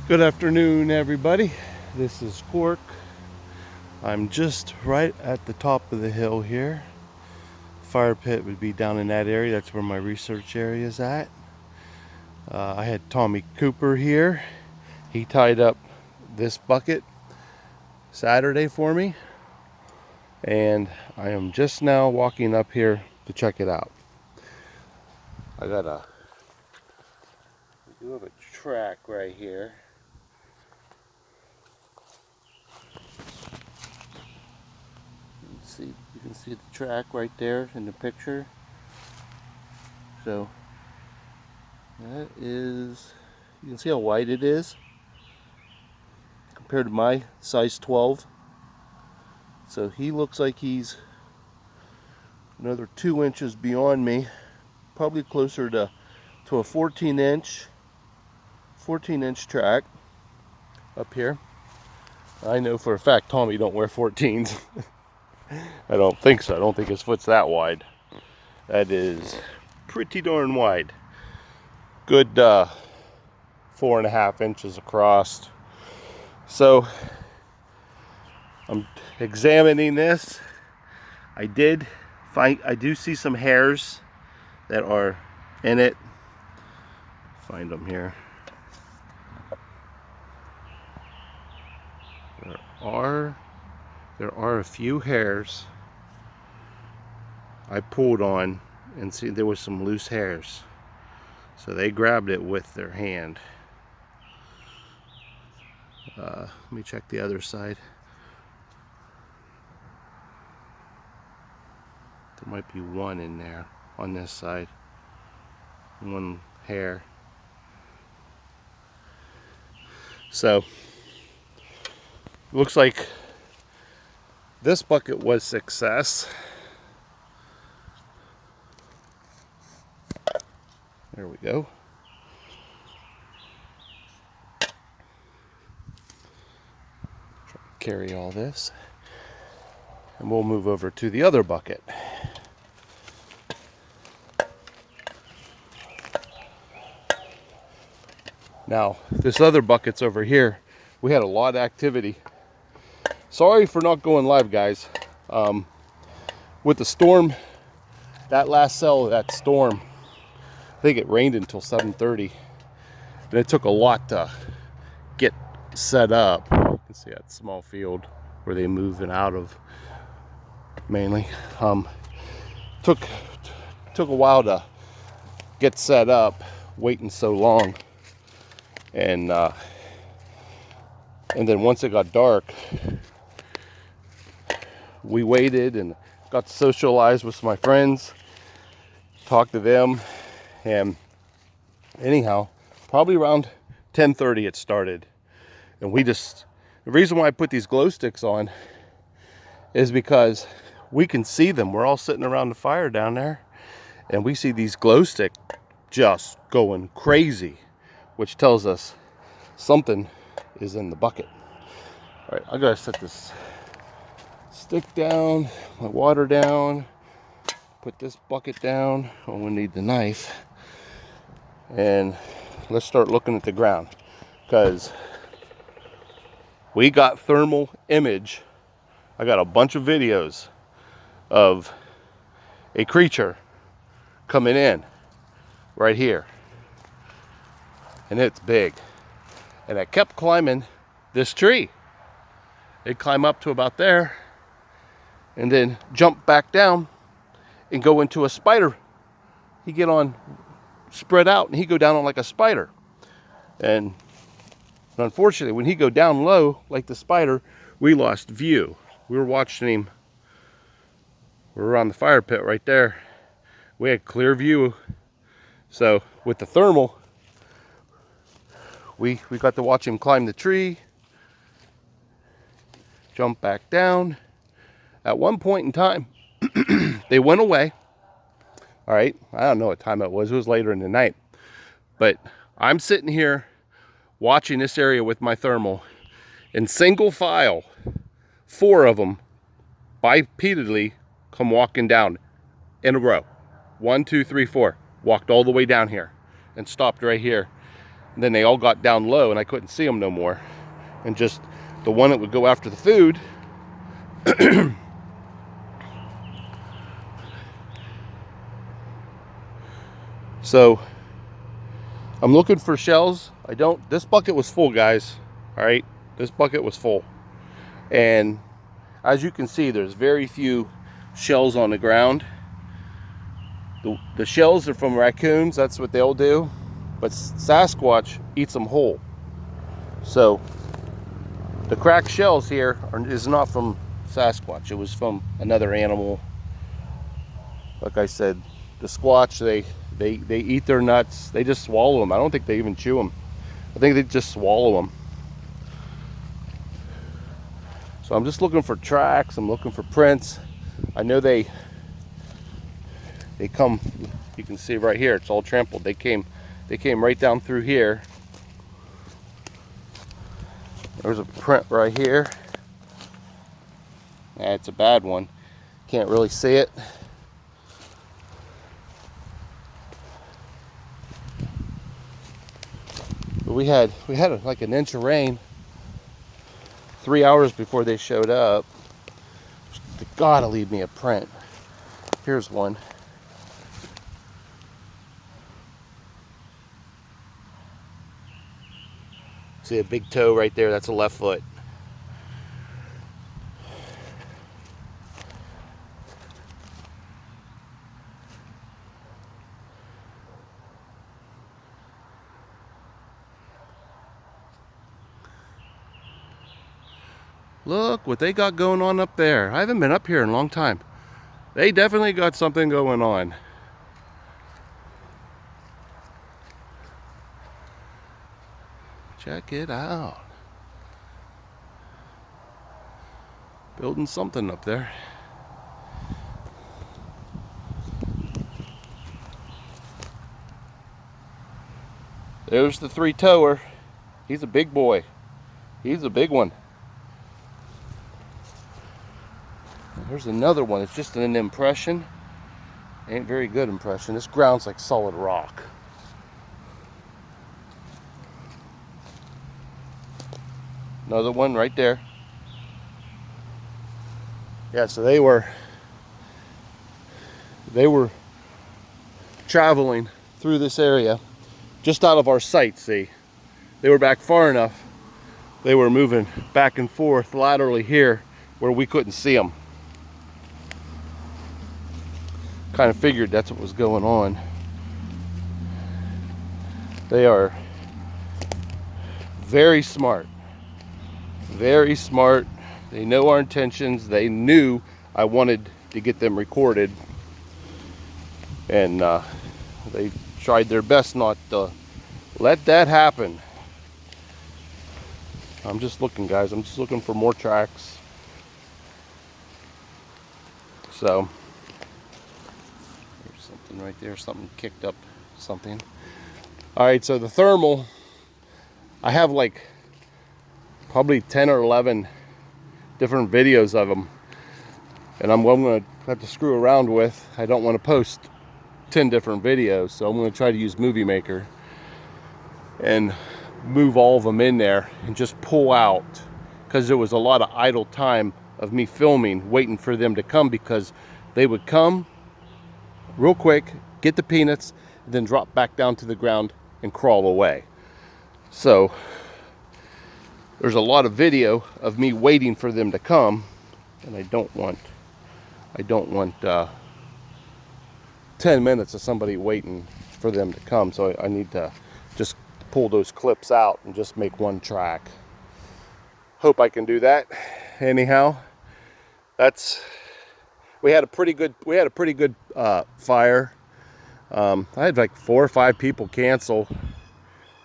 Good afternoon, everybody. This is Cork. I'm just right at the top of the hill here. Fire pit would be down in that area. That's where my research area is at. I had Tommy Cooper here. He tied up this bucket Saturday for me, and I am just now walking up here to check it out. We do have a track right here. You can see the track right there in the picture. So that is, you can see how wide it is compared to my size 12. So he looks like he's another 2 inches beyond me, probably closer to a 14-inch track up here. I know for a fact Tommy don't wear 14s. I don't think so. I don't think his foot's that wide. That is pretty darn wide. Good 4.5 inches across. So I'm examining this. I do see some hairs that are in it. Find them here. There are a few hairs I pulled on, and see there was some loose hairs. So they grabbed it with their hand. Let me check the other side. There might be one in there on this side. One hair. So looks like this bucket was success. There we go. Try to carry all this. And we'll move over to the other bucket. Now, this other bucket's over here. We had a lot of activity. Sorry for not going live, guys. With the storm, that last cell of that storm, I think it rained until 7:30. And it took a lot to get set up. You can see that small field where they move it out of mainly. Took a while to get set up, waiting so long. And then once it got dark, we waited and got to socialize with my friends, talk to them, and anyhow, probably around 10:30 it started. And the reason why I put these glow sticks on is because we can see them. We're all sitting around the fire down there, and we see these glow sticks just going crazy, which tells us something is in the bucket. All right, I gotta set this stick down, my water down, put this bucket down. Oh, we need the knife. And let's start looking at the ground, because we got thermal image. I got a bunch of videos of a creature coming in right here. And it's big. And it kept climbing this tree. It'd climb up to about there and then jump back down and go into a spider. He'd get on, spread out, and he'd go down on like a spider. And unfortunately, when he go down low like the spider, we lost view. We were watching him. We were on the fire pit right there. We had clear view. So with the thermal, we got to watch him climb the tree, jump back down. At one point in time, they went away. All right, I don't know what time it was. It was later in the night. But I'm sitting here watching this area with my thermal. In single file, 4 of them bipedally come walking down in a row. 1, 2, 3, 4. Walked all the way down here and stopped right here. And then they all got down low and I couldn't see them no more. And just the one that would go after the food so I'm looking for shells. This bucket was full, guys. All right, this bucket was full. And as you can see, there's very few shells on the ground. The shells are from raccoons, that's what they'll do. But Sasquatch eats them whole. So the cracked shells here is not from Sasquatch. It was from another animal. Like I said, the Squatch, they eat their nuts. They just swallow them. I don't think they even chew them. I think they just swallow them. So I'm just looking for tracks. I'm looking for prints. I know they come, you can see right here, it's all trampled. They came right down through here. There's a print right here. It's a bad one. Can't really see it. But we had like an inch of rain 3 hours before they showed up. They gotta leave me a print. Here's one. See a big toe right there? That's a left foot. Look what they got going on up there. I haven't been up here in a long time. They definitely got something going on. Check it out. Building something up there. There's the three-toer. He's a big boy. He's a big one. There's another one. It's just an impression. Ain't very good impression. This ground's like solid rock. Another one right there. Yeah, so they were traveling through this area just out of our sight. See, they were back far enough. They were moving back and forth laterally here where we couldn't see them. Kind of figured that's what was going on. They are very smart. Very smart. They know our intentions. They knew I wanted to get them recorded. And they tried their best not to let that happen. I'm just looking, guys. I'm just looking for more tracks. So, there's something right there. Something kicked up something. Alright, so the thermal, I have like probably 10 or 11 different videos of them. And I'm going to have to screw around with. I don't want to post 10 different videos. So I'm going to try to use Movie Maker and move all of them in there and just pull out, because there was a lot of idle time of me filming waiting for them to come, because they would come real quick, get the peanuts, and then drop back down to the ground and crawl away. So there's a lot of video of me waiting for them to come, and I don't want 10 minutes of somebody waiting for them to come. So I need to just pull those clips out and just make one track. Hope I can do that. Anyhow, we had a pretty good fire. I had like 4 or 5 people cancel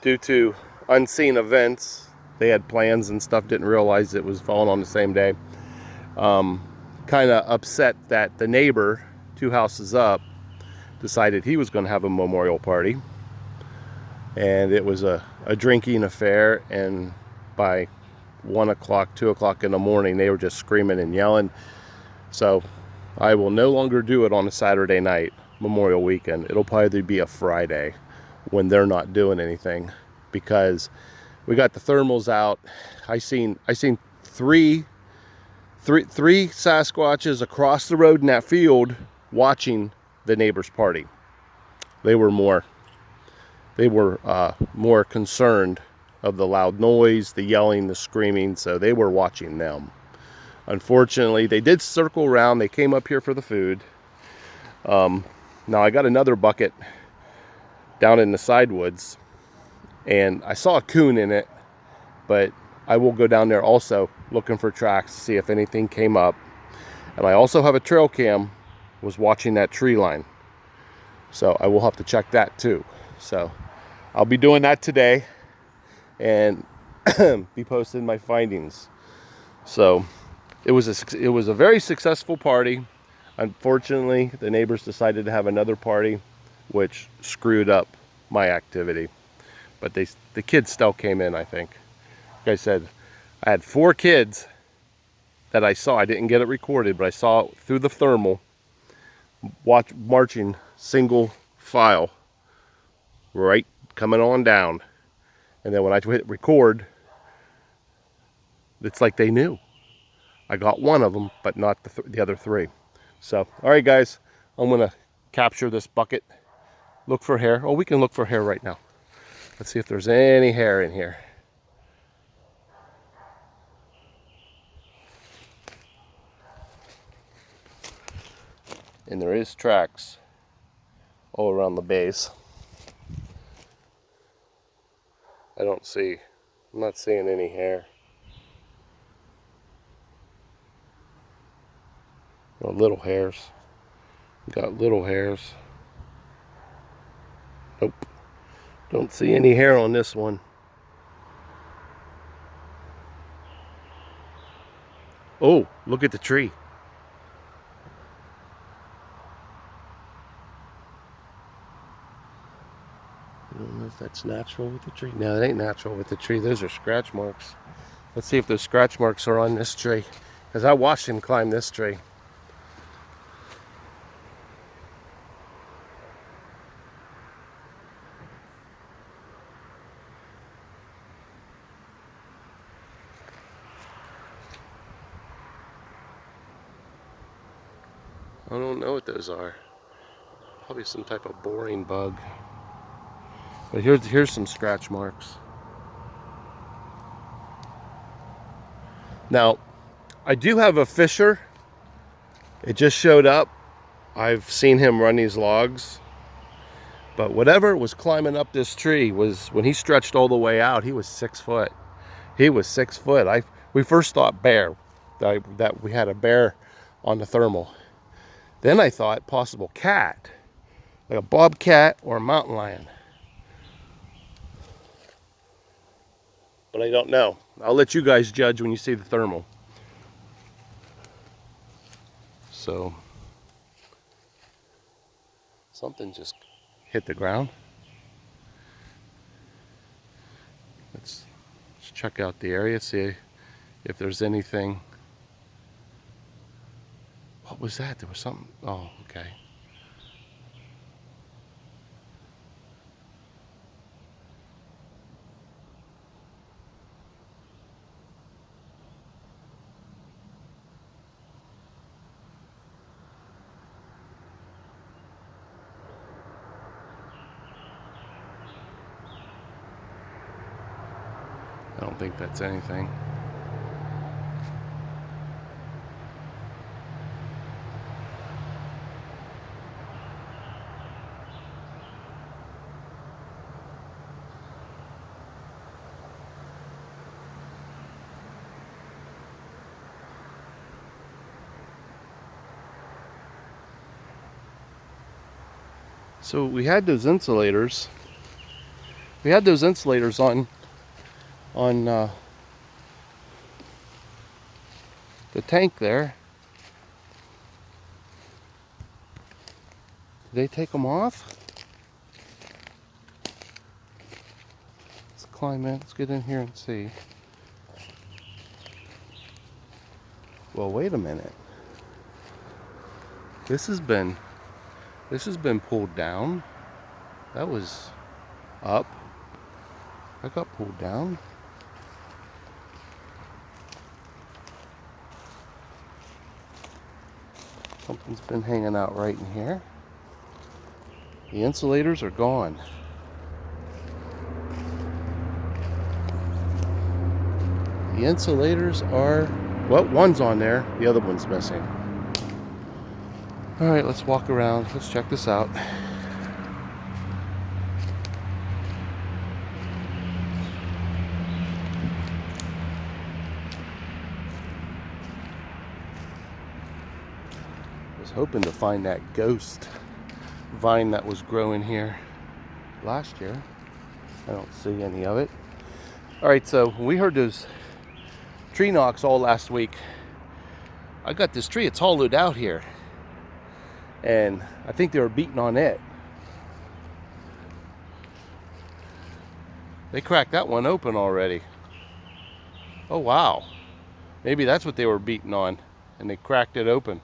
due to unseen events. They had plans and stuff, didn't realize it was falling on the same day. Kind of upset that the neighbor 2 houses up decided he was going to have a memorial party. And it was a drinking affair, and by 1 o'clock, 2 o'clock in the morning, they were just screaming and yelling. So I will no longer do it on a Saturday night, Memorial weekend. It'll probably be a Friday when they're not doing anything. because we got the thermals out. I seen three Sasquatches across the road in that field watching the neighbor's party. They were more concerned of the loud noise, the yelling, the screaming, so they were watching them. Unfortunately, they did circle around. They came up here for the food. Now I got another bucket down in the side woods, and I saw a coon in it, but I will go down there also looking for tracks to see if anything came up. And I also have a trail cam, was watching that tree line, so I will have to check that too. So I'll be doing that today and be posting my findings. So it was a very successful party. Unfortunately, the neighbors decided to have another party, which screwed up my activity. But the kids still came in, I think. Like I said, I had 4 kids that I saw. I didn't get it recorded, but I saw it through the thermal, marching single file, right, coming on down. And then when I hit record, it's like they knew. I got one of them, but not the other 3. So, all right, guys, I'm going to capture this bucket, look for hair. Oh, we can look for hair right now. Let's see if there's any hair in here. And there is tracks all around the base. I'm not seeing any hair. Oh, little hairs. Got little hairs. Nope. Don't see any hair on this one. Oh, look at the tree. I don't know if that's natural with the tree. No, it ain't natural with the tree. Those are scratch marks. Let's see if those scratch marks are on this tree, because I watched him climb this tree. I don't know what those are. Probably some type of boring bug. But here's some scratch marks. Now, I do have a fisher. It just showed up. I've seen him run these logs. But whatever was climbing up this tree was, when he stretched all the way out, he was 6 foot. He was 6 foot. We first thought bear, that we had a bear on the thermal. Then I thought possible cat, like a bobcat or a mountain lion. But I don't know. I'll let you guys judge when you see the thermal. So, something just hit the ground. Let's check out the area, see if there's anything. What was that? There was something. Oh, okay. I don't think that's anything. So we had those insulators. We had those insulators on the tank there. Did they take them off? Let's climb in. Let's get in here and see. Well, wait a minute. This has been pulled down. That was up. I got pulled down. Something's been hanging out right in here. The insulators are gone. The insulators are, well, one's on there, the other one's missing. All right, let's walk around. Let's check this out. I was hoping to find that ghost vine that was growing here last year. I don't see any of it. All right, so we heard those tree knocks all last week. I got this tree, it's hollowed out here, and I think they were beating on it. They cracked that one open already. Oh wow, maybe that's what they were beating on, and they cracked it open.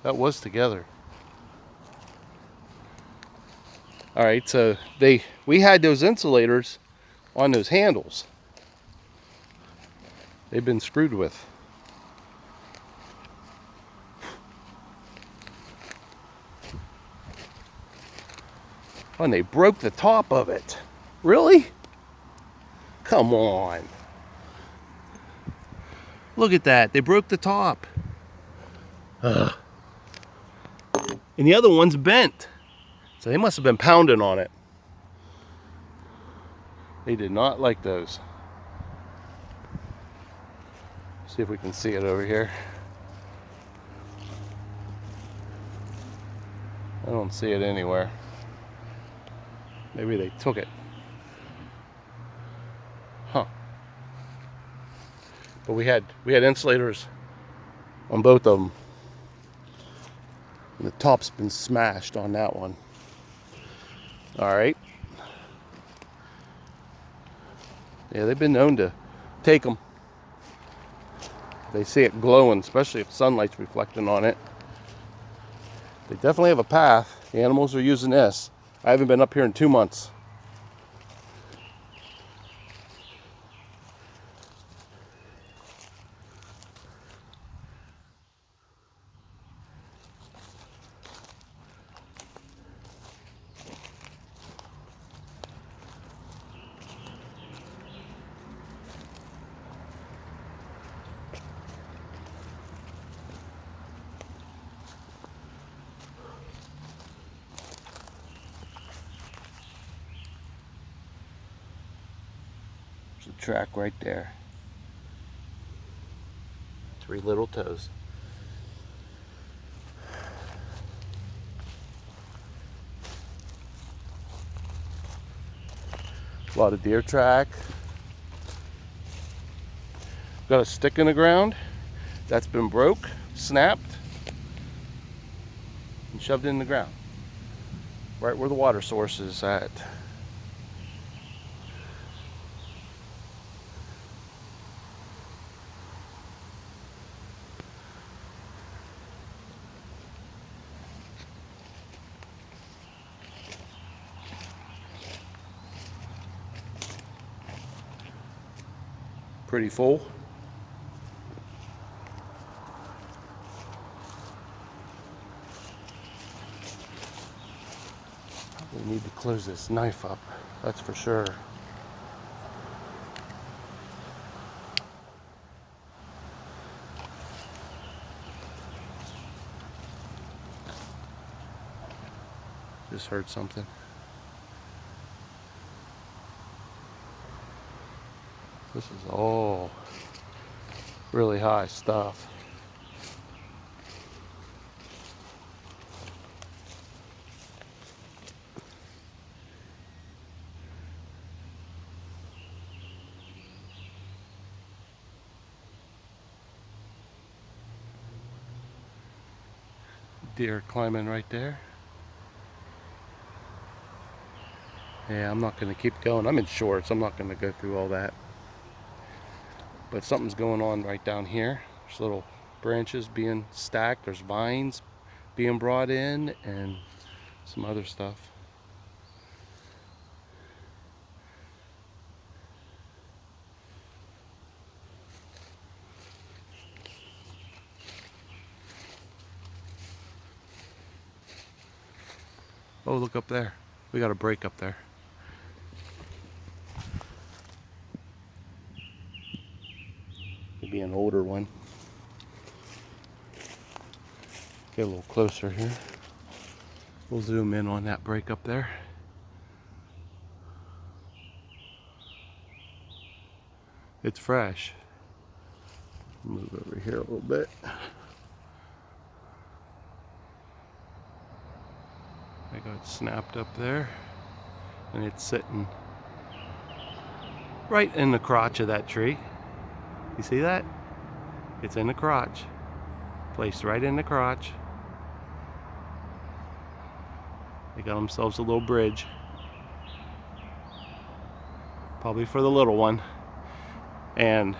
That was together. All right, so we had those insulators on those handles. They've been screwed with. Oh, and they broke the top of it. Really? Come on. Look at that. They broke the top. Ugh. And the other one's bent. So they must have been pounding on it. They did not like those. See if we can see it over here. I don't see it anywhere. Maybe they took it. Huh. But we had insulators on both of them. And the top's been smashed on that one. All right. Yeah, they've been known to take them. They see it glowing, especially if sunlight's reflecting on it. They definitely have a path. The animals are using this. I haven't been up here in 2 months. There's a track right there. 3 little toes. A lot of deer track. Got a stick in the ground that's been broke, snapped, and shoved in the ground. Right where the water source is at. Pretty full. We need to close this knife up, that's for sure. Just heard something. This is all really high stuff. Deer climbing right there. Yeah, I'm not going to keep going. I'm in shorts. I'm not going to go through all that. But something's going on right down here. There's little branches being stacked. There's vines being brought in and some other stuff. Oh, look up there. We got a break up there. Maybe an older one. Get a little closer here. We'll zoom in on that break up there. It's fresh. Move over here a little bit. I got snapped up there, and it's sitting right in the crotch of that tree. You see that? It's in the crotch. Placed right in the crotch. They got themselves a little bridge. Probably for the little one. And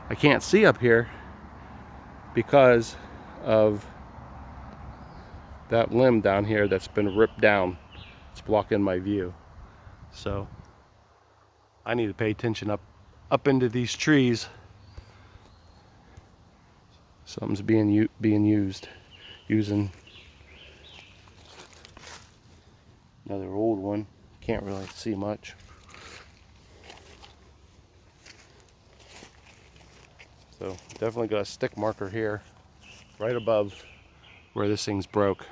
I can't see up here because of that limb down here that's been ripped down. It's blocking my view. So I need to pay attention up into these trees. Something's being used. Using another old one. Can't really see much. So definitely got a stick marker here, right above where this thing's broke.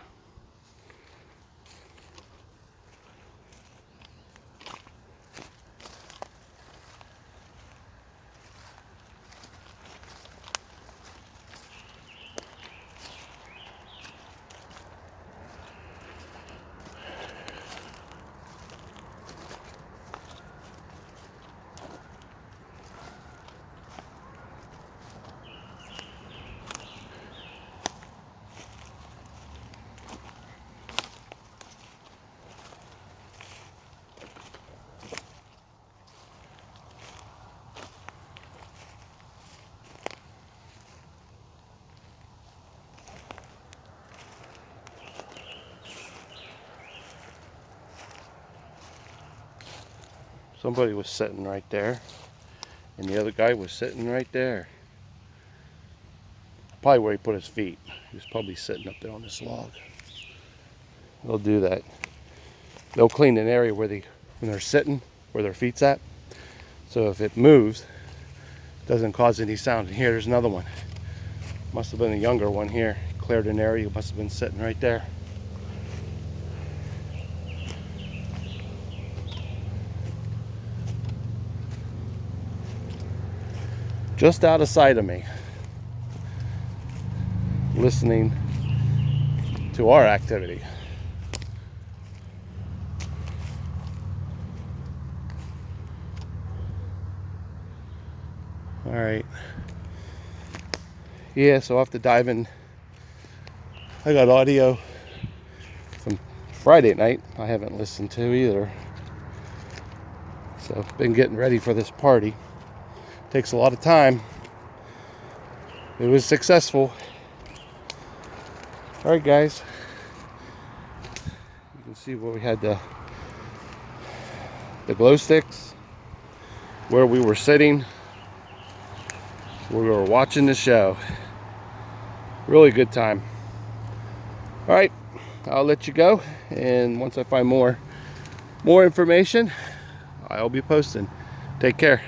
Somebody was sitting right there, and the other guy was sitting right there. Probably where he put his feet. He was probably sitting up there on this log. They'll do that. They'll clean an area where when they're sitting, where their feet's at. So if it moves, it doesn't cause any sound. And here, there's another one. Must have been a younger one here. Cleared an area, must have been sitting right there. Just out of sight of me, listening to our activity. All right. Yeah, so I'll have to dive in. I got audio from Friday night I haven't listened to either. So been getting ready for this party. Takes a lot of time. It was successful. All right, guys. You can see where we had the glow sticks, where we were sitting, we were watching the show. Really good time. All right, I'll let you go, and once I find more information, I'll be posting. Take care.